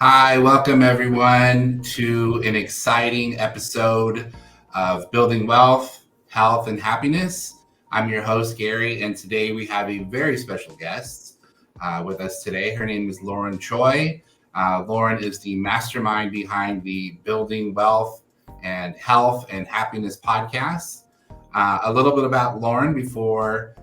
Hi, welcome everyone to an exciting episode of Building Wealth, Health, and Happiness. I'm your host, Gary, and today we have a very special guest with us today. Her name is Lauren Choi. Lauren is the mastermind behind the Building Wealth and Health and Happiness podcast. A little bit about Lauren before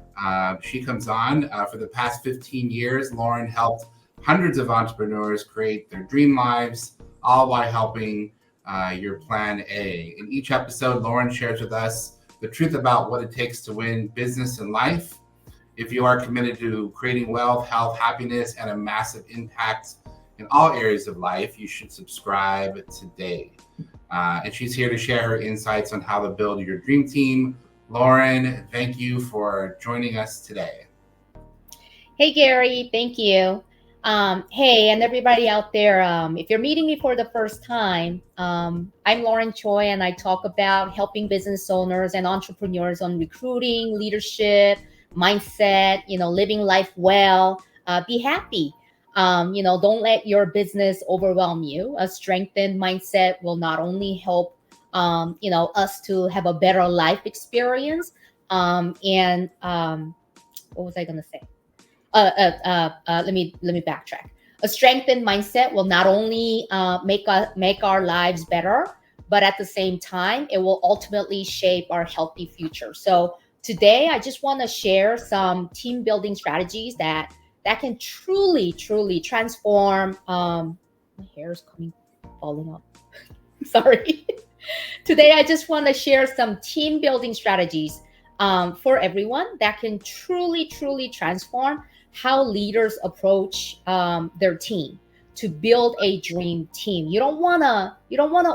she comes on. For the past 15 years, Lauren helped hundreds of entrepreneurs create their dream lives, all while helping your plan A. In each episode, Lauren shares with us the truth about what it takes to win business and life. If you are committed to creating wealth, health, happiness, and a massive impact in all areas of life, you should subscribe today. And she's here to share her insights on how to build your dream team. Lauren, thank you for joining us today. Hey, Gary, thank you. Hey, and everybody out there, if you're meeting me for the first time, I'm Lauren Choi, and I talk about helping business owners and entrepreneurs on recruiting, leadership, mindset, living life well, be happy. Don't let your business overwhelm you. A strengthened mindset will not only help, us to have a better life experience, and what was I going to say? Let me backtrack. A strengthened mindset will not only make our lives better, but at the same time, it will ultimately shape our healthy future. So today, I just want to share some team building strategies that can truly transform. My hair is falling off. Sorry. Today, I just want to share some team building strategies for everyone that can truly transform how leaders approach their team to build a dream team. You don't wanna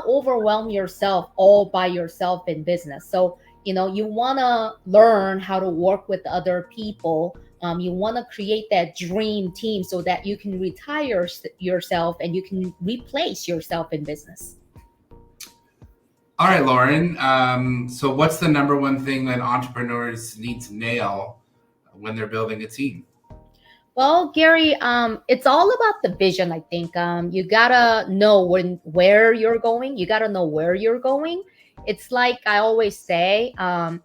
overwhelm yourself all by yourself in business. So you wanna learn how to work with other people. You wanna create that dream team so that you can retire yourself and you can replace yourself in business. All right, Lauren. So what's the number one thing that entrepreneurs need to nail when they're building a team? Well, Gary, it's all about the vision, I think. You gotta know where you're going. You gotta know where you're going. It's like I always say,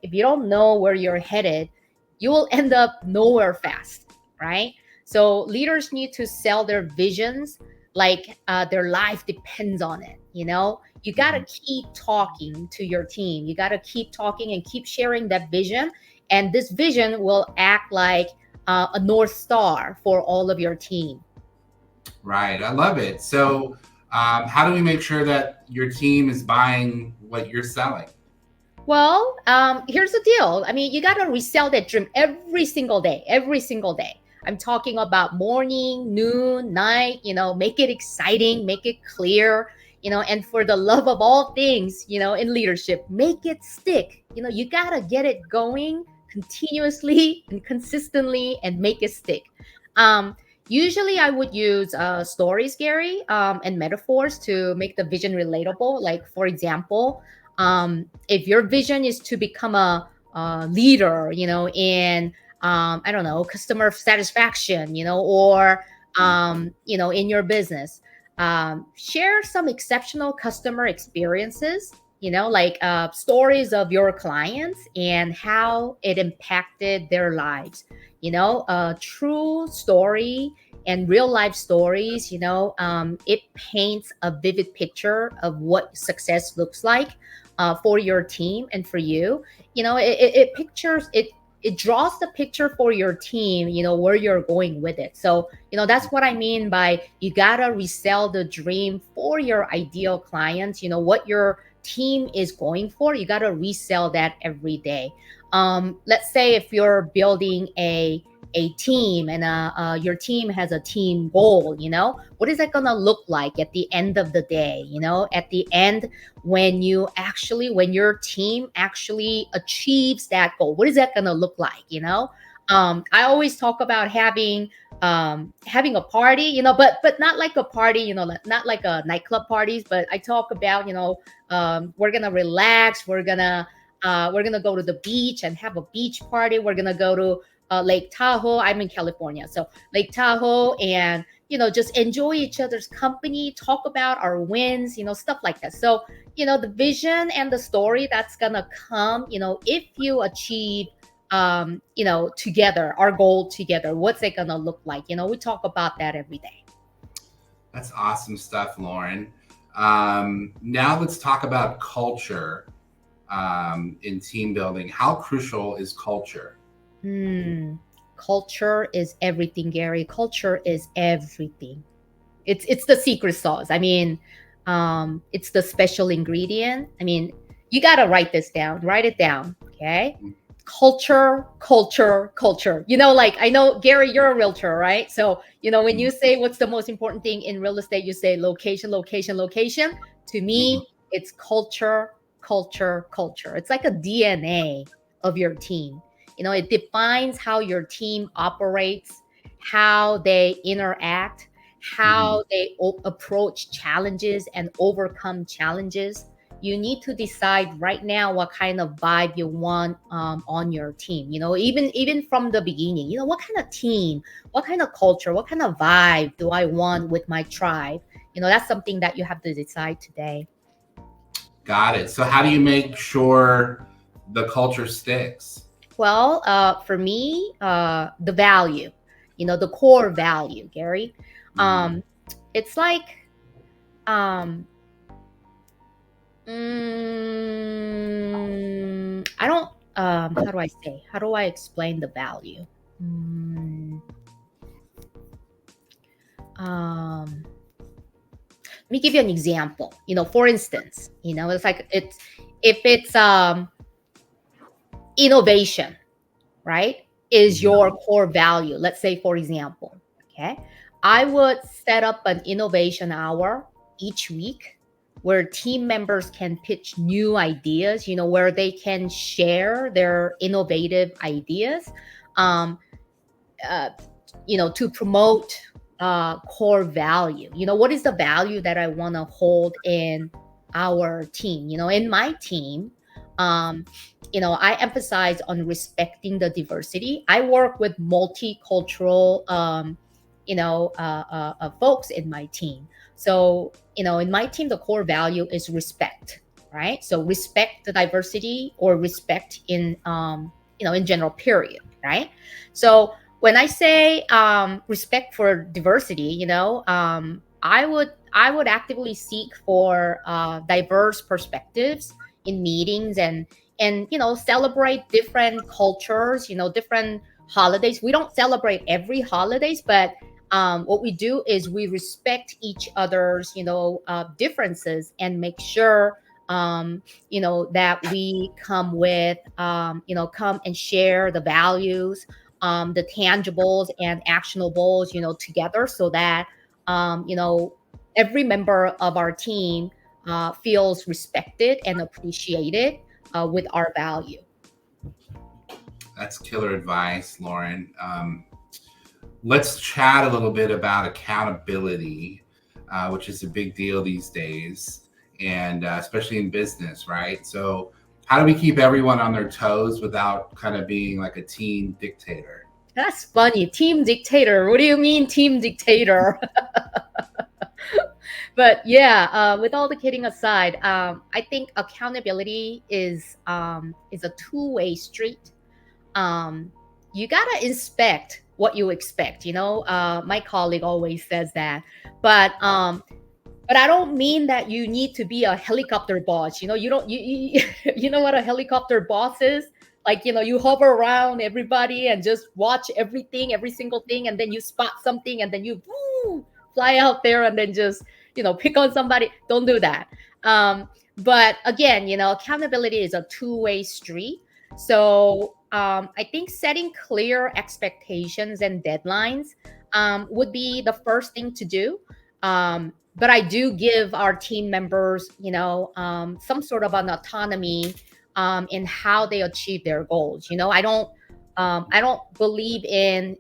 if you don't know where you're headed, you will end up nowhere fast, right? So leaders need to sell their visions like their life depends on it. You gotta keep talking to your team. You gotta keep talking and keep sharing that vision, and this vision will act like a North Star for all of your team. Right, I love it. So how do we make sure that your team is buying what you're selling? Well, here's the deal. I mean, you got to resell that dream every single day, every single day. I'm talking about morning, noon, night, make it exciting, make it clear, and for the love of all things, in leadership, make it stick. You got to get it going continuously and consistently and make it stick. Um, Usually, I would use stories, Gary, and metaphors to make the vision relatable. Like, for example, if your vision is to become a leader, in I don't know, customer satisfaction, or in your business, share some exceptional customer experiences, like stories of your clients and how it impacted their lives. A true story and real life stories, it paints a vivid picture of what success looks like for your team and for you. It pictures it. It draws the picture for your team, where you're going with it. So, that's what I mean by you gotta resell the dream for your ideal clients. What your team is going for, you gotta resell that every day. Let's say if you're building a team and your team has a team goal, what is that gonna look like at the end of the day? At the end, when your team actually achieves that goal, what is that gonna look like? I always talk about having a party, but not like a party, not like a nightclub parties, but I talk about, we're gonna relax, we're gonna go to the beach and have a beach party. We're gonna go to Lake Tahoe. I'm in California, so Lake Tahoe, and just enjoy each other's company, talk about our wins, stuff like that. So, the vision and the story that's gonna come, if you achieve together, our goal together, what's it gonna look like? We talk about that every day. That's awesome stuff, Lauren. Now let's talk about culture in team building. How crucial is culture? Culture is everything, Gary. Culture is everything. It's the secret sauce. I mean, it's the special ingredient. I mean, you got to write this down. Write it down, okay? Culture, culture, culture. Like, I know, Gary, you're a realtor, right? So, when you say what's the most important thing in real estate, you say location, location, location. To me, it's culture, culture, culture. It's like a DNA of your team. It defines how your team operates, how they interact, how they approach challenges and overcome challenges. You need to decide right now what kind of vibe you want on your team. Even from the beginning, what kind of team, what kind of culture, what kind of vibe do I want with my tribe? That's something that you have to decide today. Got it. So how do you make sure the culture sticks? Well, for me, the value, the core value, Gary. It's like, I don't, how do I explain the value? Let me give you an example. For instance, it's like if it's innovation, right, is your core value. Let's say, for example, okay, I would set up an innovation hour each week where team members can pitch new ideas, where they can share their innovative ideas, to promote core value. What is the value that I want to hold in our team? In my team, I emphasize on respecting the diversity. I work with multicultural, folks in my team. So, in my team, the core value is respect, right? So respect the diversity, or respect in general, period, right? So when I say respect for diversity, I would actively seek for diverse perspectives in meetings, and celebrate different cultures, different holidays. We don't celebrate every holidays, but what we do is we respect each other's differences, and make sure that we come with come and share the values, the tangibles and actionables together, so that every member of our team feels respected and appreciated with our value. That's killer advice, Lauren. Let's chat a little bit about accountability, which is a big deal these days, and especially in business, right? So how do we keep everyone on their toes without kind of being like a team dictator? That's funny. Team dictator. What do you mean, team dictator? But yeah, with all the kidding aside, I think accountability is a two-way street. You gotta inspect what you expect. My colleague always says that, but I don't mean that you need to be a helicopter boss. You don't you you know what a helicopter boss is? Like, you hover around everybody and just watch everything, every single thing, and then you spot something, and then you fly out there, and then just pick on somebody. Don't do that. But again, accountability is a two-way street. So I think setting clear expectations and deadlines would be the first thing to do. But I do give our team members, some sort of an autonomy in how they achieve their goals. I don't believe in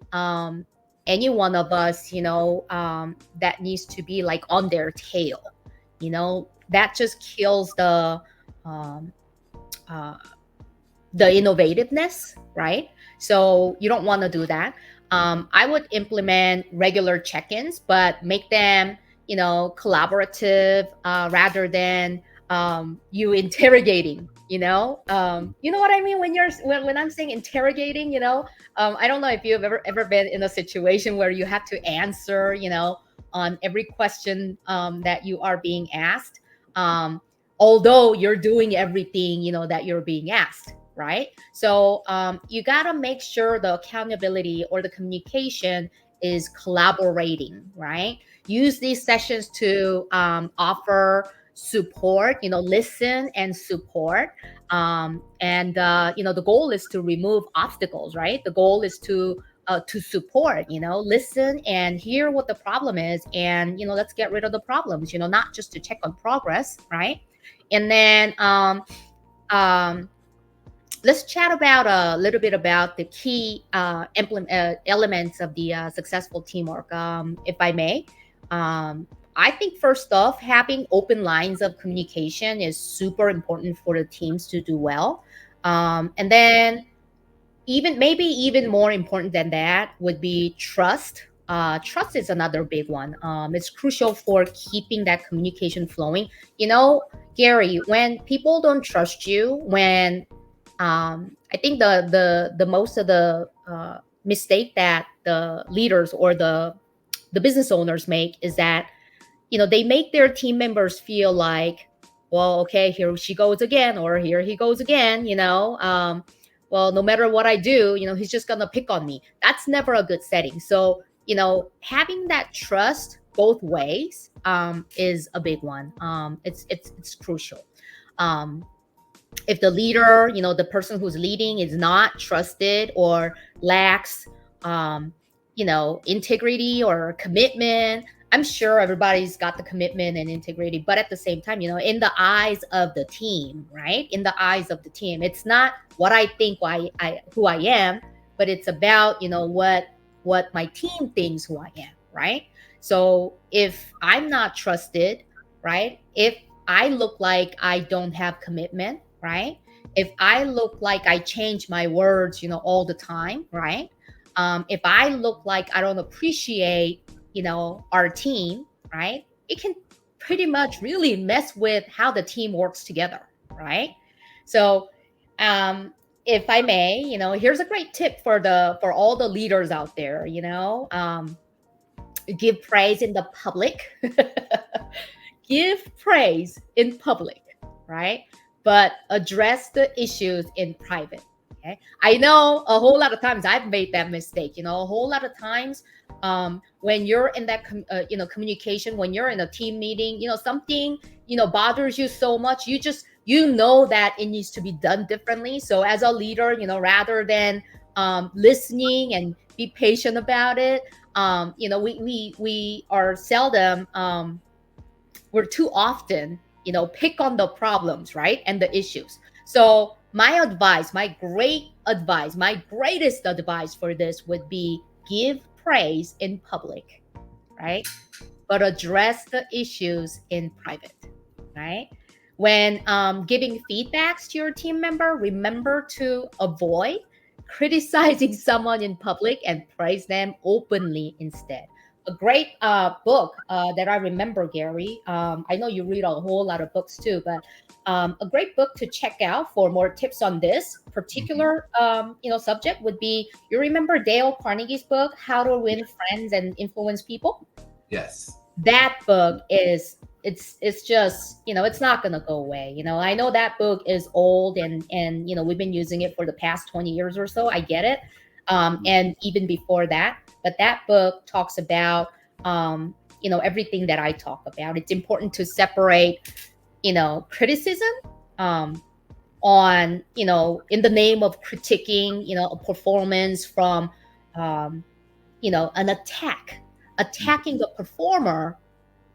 any one of us, that needs to be like on their tail. That just kills um, the innovativeness, right? So you don't want to do that. I would implement regular check-ins, but make them, collaborative, rather than you interrogating. You know what I mean when when I'm saying interrogating. I don't know if you've ever been in a situation where you have to answer, on every question that you are being asked. Um, Although you're doing everything, that you're being asked, right? So you got to make sure the accountability or the communication is collaborating, right? Use these sessions to offer support, listen and support. And the goal is to remove obstacles, right? The goal is to support, listen and hear what the problem is, and let's get rid of the problems, not just to check on progress, right? And then um, let's chat about a little bit about the key elements of the successful teamwork, if I may. I think first off, having open lines of communication is super important for the teams to do well. And then even more important than that would be trust. Trust is another big one. It's crucial for keeping that communication flowing. Gary, when people don't trust you, when I think the most of the mistake that the leaders or the business owners make is that they make their team members feel like, well, okay, here she goes again, or here he goes again. Well, no matter what I do, he's just gonna pick on me. That's never a good setting. So having that trust both ways is a big one. It's crucial. um, if the leader, the person who's leading is not trusted or lacks, um, integrity or commitment, I'm sure everybody's got the commitment and integrity, but at the same time, in the eyes of the team, right? In the eyes of the team, it's not what I think who I am, but it's about, what my team thinks who I am, right? So if I'm not trusted, right? If I look like I don't have commitment, right? If I look like I change my words, all the time, right? If I look like I don't appreciate, our team, right? It can pretty much really mess with how the team works together, right? So, if I may, here's a great tip for all the leaders out there. Give praise in the public. Give praise in public, right? But address the issues in private. Okay. I know a whole lot of times I've made that mistake. A whole lot of times, when you're in that communication, when you're in a team meeting, something bothers you so much, you know that it needs to be done differently. So as a leader, rather than listening and be patient about it, we are seldom, we're too often, pick on the problems, right? And the issues. So my advice, my greatest advice for this would be give praise in public, right? But address the issues in private, right? When giving feedbacks to your team member, remember to avoid criticizing someone in public and praise them openly instead. A great book that I remember, Gary. I know you read a whole lot of books too, but a great book to check out for more tips on this particular subject would be, you remember Dale Carnegie's book, How to Win Friends and Influence People? Yes. That book is, it's just, it's not gonna go away. I know that book is old, and we've been using it for the past 20 years or so. I get it. And even before that, but that book talks about everything that I talk about. It's important to separate criticism, on in the name of critiquing a performance, from an attacking the performer,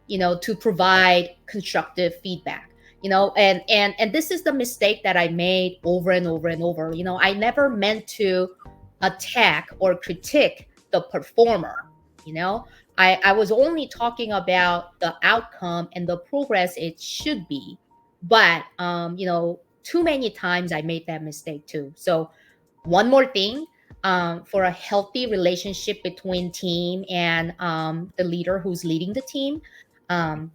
to provide constructive feedback. And this is the mistake that I made over and over and over. I never meant to attack or critique the performer. I was only talking about the outcome and the progress it should be. But too many times I made that mistake too. So one more thing, for a healthy relationship between team and the leader who's leading the team. Um,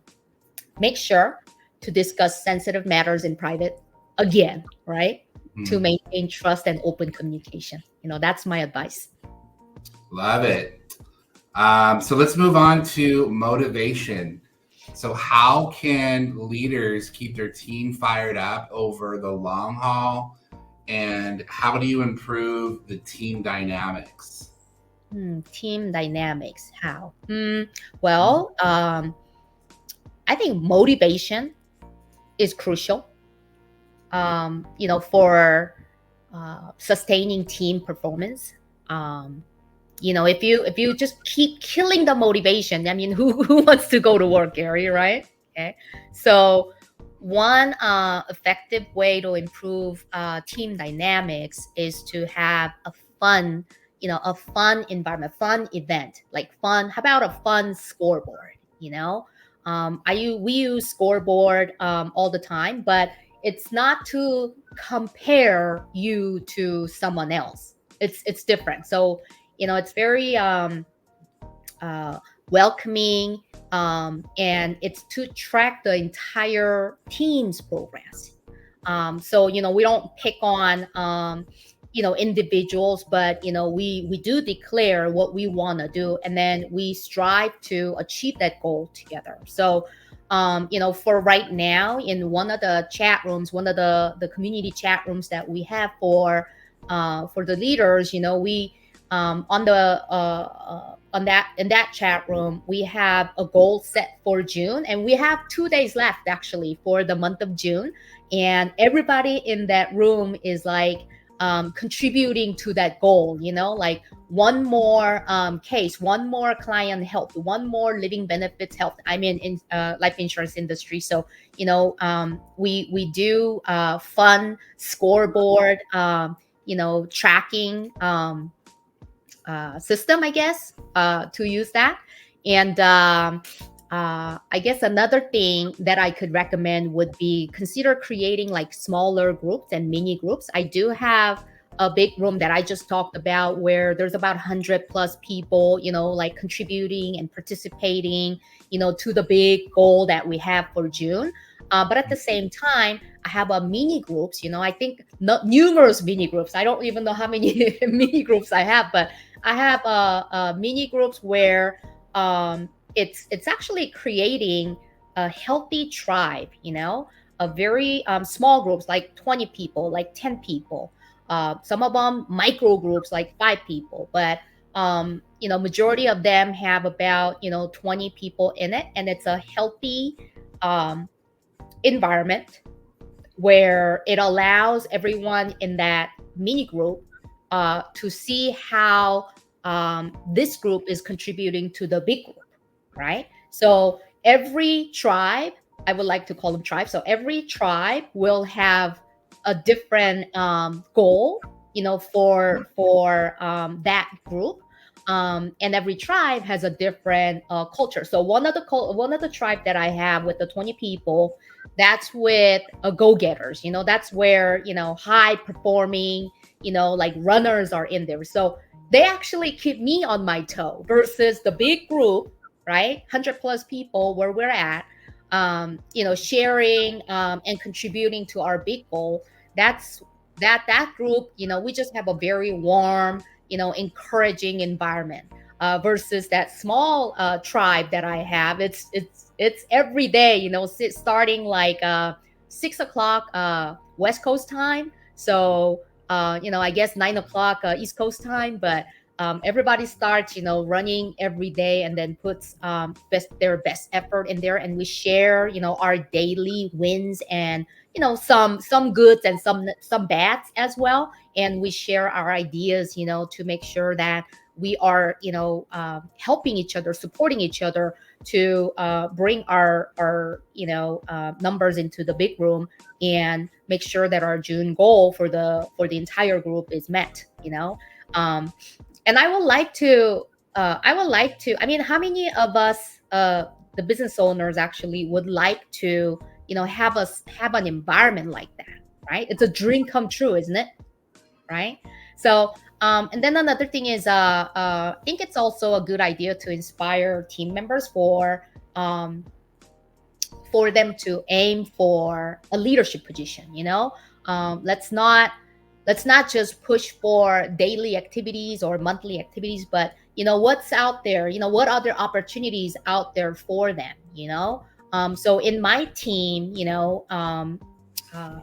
Make sure to discuss sensitive matters in private again, right? To Mm, maintain trust and open communication. That's my advice. love it. So let's move on to motivation. So, how can leaders keep their team fired up over the long haul? And how do you improve the team dynamics? Team dynamics. How? Well, I think motivation is crucial. For sustaining team performance. If you just keep killing the motivation, I mean, who wants to go to work, Gary, right? Okay. So one effective way to improve team dynamics is to have a fun environment, fun event, like fun. How about a fun scoreboard? We use scoreboard all the time, but it's not to compare you to someone else. It's different. So it's very uh, welcoming, and it's to track the entire team's progress. So we don't pick on individuals, but we do declare what we want to do, and then we strive to achieve that goal together. So for right now, in one of the chat rooms, one of the community chat rooms that we have for the leaders, we on that in that chat room, we have a goal set for June, and we have 2 days left actually for the month of June, and everybody in that room is like contributing to that goal. Like one more case, one more client help, one more living benefits help. I'm in life insurance industry, so we do fun scoreboard, tracking system, I guess, to use that. And I guess another thing that I could recommend would be consider creating like smaller groups and mini groups. I do have a big room that I just talked about where there's about 100 plus people, like contributing and participating, to the big goal that we have for June. But at the same time, I have a mini groups. I think numerous mini groups. I don't even know how many mini groups I have, but I have mini groups where it's actually creating a healthy tribe. A very small groups like 20 people, like 10 people. Some of them micro groups like 5 people, but majority of them have about 20 people in it, and it's a healthy um, environment where it allows everyone in that mini group to see how this group is contributing to the big group, right? So every tribe, I would like to call them tribes. So every tribe will have a different goal, for that group. And every tribe has a different culture. So one of the tribe that I have with the 20 people, that's with go-getters. That's where high performing, like runners are in there. So they actually keep me on my toe versus the big group, right? 100 plus people where we're at, sharing and contributing to our big goal. That's that group, we just have a very warm, encouraging environment. Versus that small tribe that I have, it's every day, starting like 6 o'clock West Coast time. So I guess 9 o'clock East Coast time, but everybody starts, running every day and then puts their best effort in there, and we share, our daily wins and some goods and some bads as well, and we share our ideas, to make sure that we are, helping each other, supporting each other to bring our numbers into the big room and make sure that our June goal for the entire group is met. Um, and I mean, how many of us, the business owners, actually would like to, have us have an environment like that, right? It's a dream come true, isn't it? Right? So And then another thing is, I think it's also a good idea to inspire team members for them to aim for a leadership position. Let's not just push for daily activities or monthly activities, but what's out there, what other opportunities out there for them. So in my team, uh,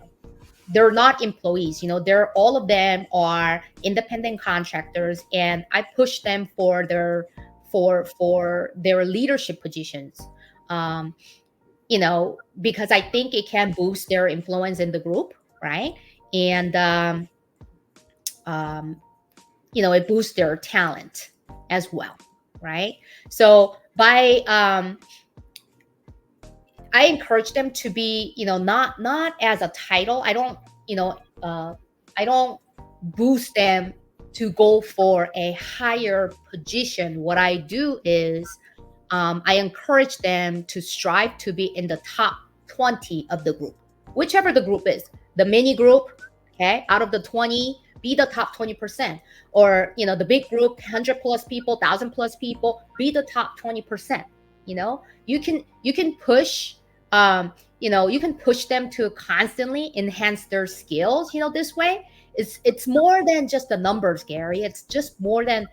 they're not employees. They're all of them are independent contractors, and I push them for their leadership positions. um, because I think it can boost their influence in the group, right? And um, it boosts their talent as well, right? So I encourage them to be, not as a title. You know, I don't boost them to go for a higher position. What I do is, I encourage them to strive to be in the top 20 of the group, whichever the group is. The mini group, okay, out of the 20, be the top 20%. Or, the big group, 100 plus people, 1,000 plus people, be the top 20%. You can push, them to constantly enhance their skills, this way. It's more than just the numbers, Gary. It's just more than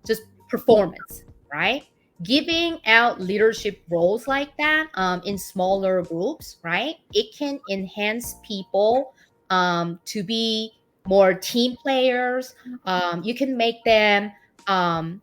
just performance, right? Giving out leadership roles like that, in smaller groups, right? It can enhance people, to be more team players. You can make them, to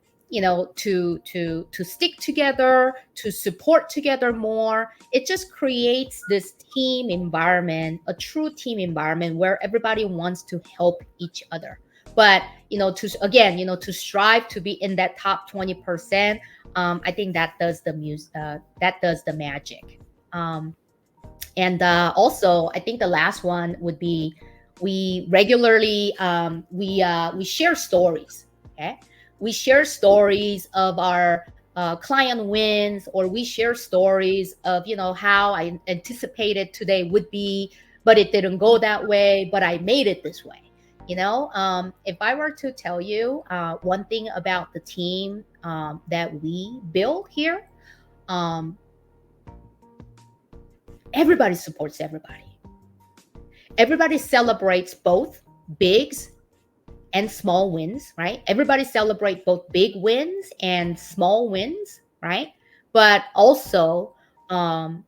stick together, to support together more. It just creates this team environment, a true team environment where everybody wants to help each other. But to strive to be in that top 20%, I think that does the magic. And also, I think the last one would be, we regularly, we share stories. Okay, we share stories of our client wins, or we share stories of how I anticipated today would be, but it didn't go that way, but I made it this way. If I were to tell you one thing about the team that we build here, um, everybody supports everybody. Everybody celebrates both bigs and small wins, right? Everybody celebrate both big wins and small wins, right? But also, um,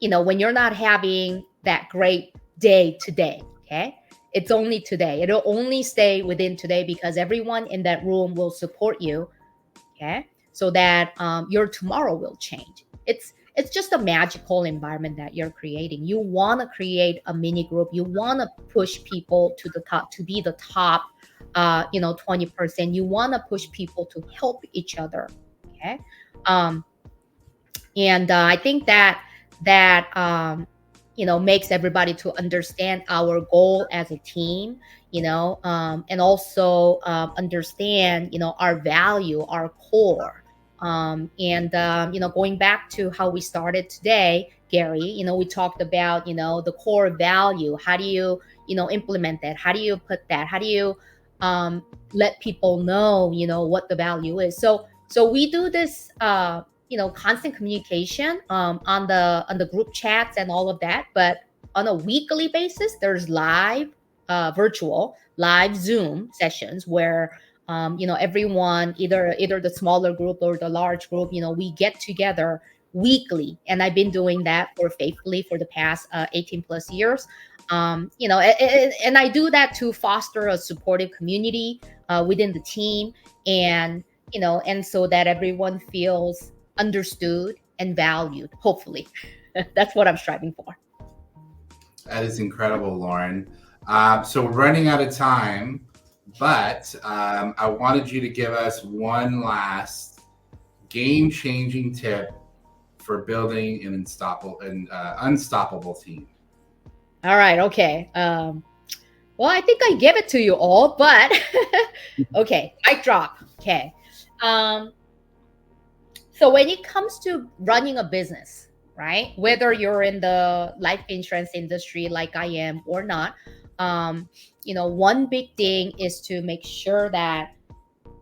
when you're not having that great day today, okay? It's only today. It'll only stay within today, because everyone in that room will support you, okay? So that your tomorrow will change. It's just a magical environment that you're creating. You want to create a mini group. You want to push people to the top, to be the top 20%. You want to push people to help each other, okay? um, and I think that makes everybody to understand our goal as a team, and also understand our value, our core. And going back to how we started today, Gary, we talked about the core value. How do you implement that? How do you put that? How do you let people know what the value is? So we do this constant communication on the group chats and all of that. But on a weekly basis, there's virtual live Zoom sessions where everyone, either the smaller group or the large group, we get together weekly. And I've been doing that faithfully for the past 18 plus years. And I do that to foster a supportive community within the team, and so that everyone feels understood and valued, hopefully. That's what I'm striving for. That is incredible, Lauren. So we're running out of time, but I wanted you to give us one last game-changing tip for building an unstoppable team. All right. Okay. Well, I think I gave it to you all, but okay. Mic drop. Okay. So when it comes to running a business, right? Whether you're in the life insurance industry like I am or not, um, one big thing is to make sure that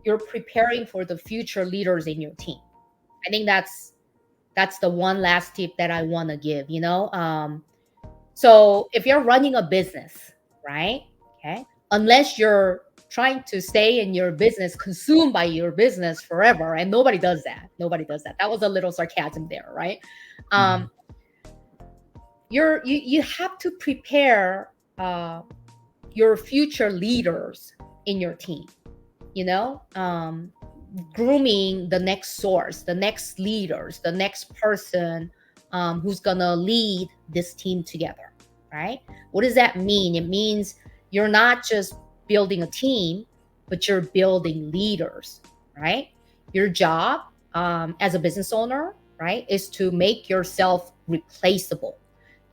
you're preparing for the future leaders in your team. I think that's the one last tip that I want to give. So if you're running a business, right? Okay. Unless you're trying to stay in your business, consumed by your business forever, and nobody does that. Nobody does that. That was a little sarcasm there, right? Um, Mhm. you have to prepare your future leaders in your team. You know, grooming the next source, the next leaders, the next person who's gonna lead this team together, right? What does that mean? It means you're not just building a team, but you're building leaders, right? Your job as a business owner, right, is to make yourself replaceable.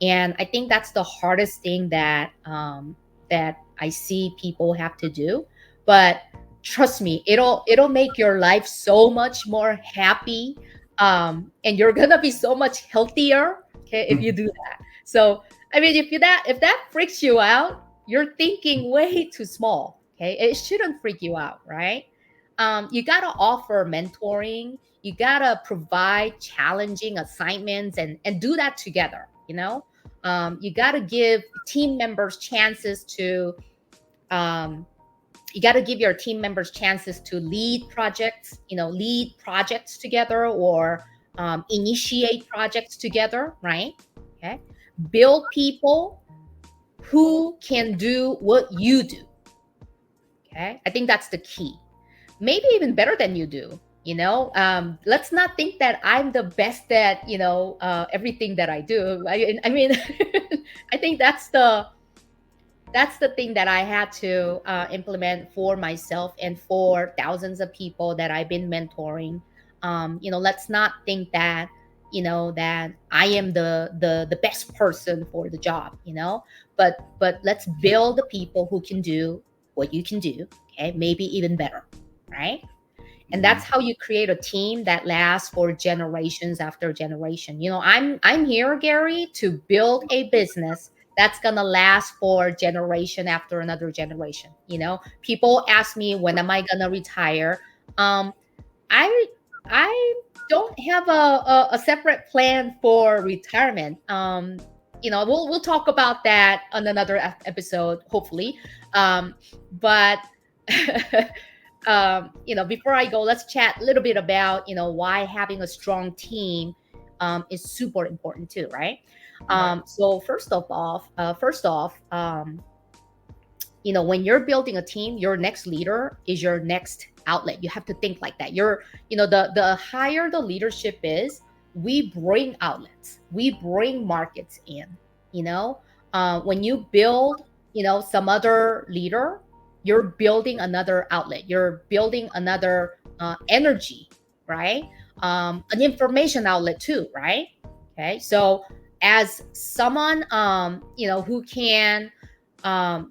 And I think that's the hardest thing that I see people have to do. But trust me, it'll make your life so much more happy, and you're gonna be so much healthier, okay, if you do that. So I mean, if that freaks you out, you're thinking way too small. Okay, it shouldn't freak you out, right? You gotta offer mentoring. You gotta provide challenging assignments and do that together. You gotta give team members chances to um, you got to give your team members chances to lead projects together, or initiate projects together, right? Okay. Build people who can do what you do. Okay. I think that's the key. Maybe even better than you do. Let's not think that I'm the best at, everything that I do. I mean, I think that's the thing that I had to implement for myself and for thousands of people that I've been mentoring. Let's not think that that I am the best person for the job. But let's build the people who can do what you can do. Okay, maybe even better, right? And that's Mhm. how you create a team that lasts for generations after generation. I'm here, Gary, to build a business that's going to last for generation after another generation. People ask me, when am I going to retire? um i I don't have a separate plan for retirement. We'll talk about that on another episode, hopefully. But before I go, let's chat a little bit about why having a strong team is super important too, right? Right. So first off, when you're building a team, your next leader is your next outlet. You have to think like that. The higher the leadership is, we bring outlets, we bring markets in. When you build, some other leader, you're building another outlet. You're building another energy, right? An information outlet too, right? Okay, so as someone who can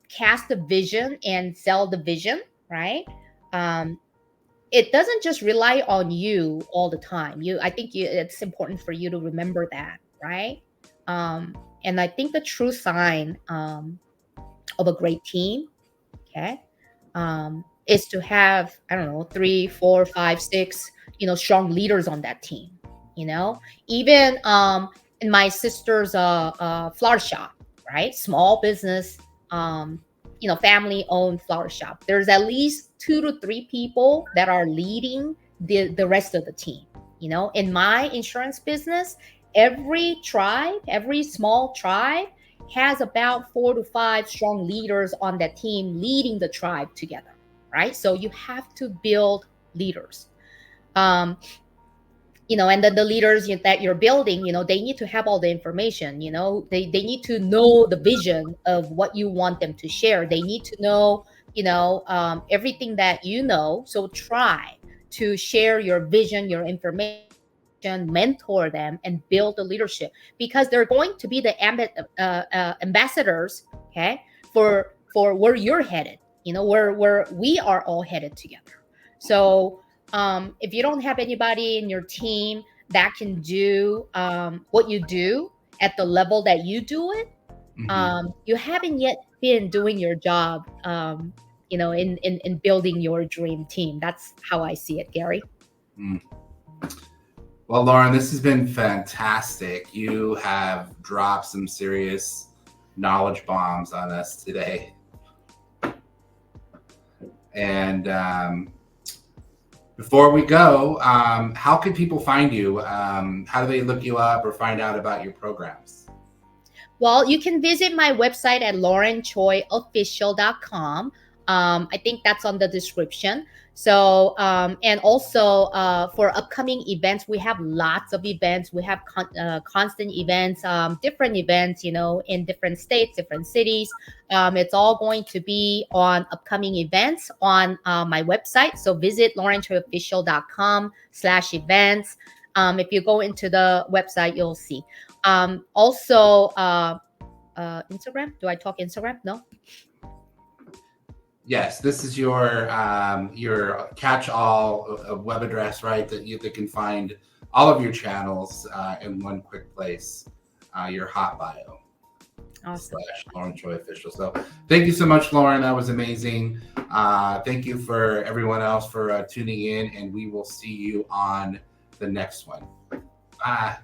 cast the vision and sell the vision, right? Um, it doesn't just rely on you all the time. It's important for you to remember that, right? And I think the true sign of a great team, okay, is to have, I don't know, 3, 4, 5, 6, strong leaders on that team. You know, even in my sister's flower shop, right, small business, family owned flower shop. There's at least 2 to 3 people that are leading the rest of the team. In my insurance business, every small tribe has about 4 to 5 strong leaders on that team leading the tribe together, right? So you have to build leaders. Um, and then the leaders that you're building, they need to have all the information. They need to know the vision of what you want them to share. They need to know, everything that so try to share your vision, your information, mentor them, and build the leadership, because they're going to be the ambassadors, okay, for where you're headed, where we are all headed together. So if you don't have anybody in your team that can do what you do at the level that you do it, you haven't yet been doing your job, in building your dream team. That's how I see it, Gary. Mm. Well, Lauren, this has been fantastic. You have dropped some serious knowledge bombs on us today. And before we go, how can people find you? How do they look you up or find out about your programs? Well, you can visit my website at laurenchoiofficial.com. I think that's on the description. So, and also for upcoming events, we have lots of events. We have constant events, different events, in different states, different cities. It's all going to be on upcoming events on my website. So visit laurenchoiofficial.com/events. If you go into the website, you'll see. Also, Instagram. Do I talk Instagram? No. Yes, this is your catch-all web address, right? That can find all of your channels in one quick place. Your hot bio. Awesome. /Lauren Choi Official. So thank you so much, Lauren. That was amazing. Thank you for everyone else for tuning in, and we will see you on the next one. Bye.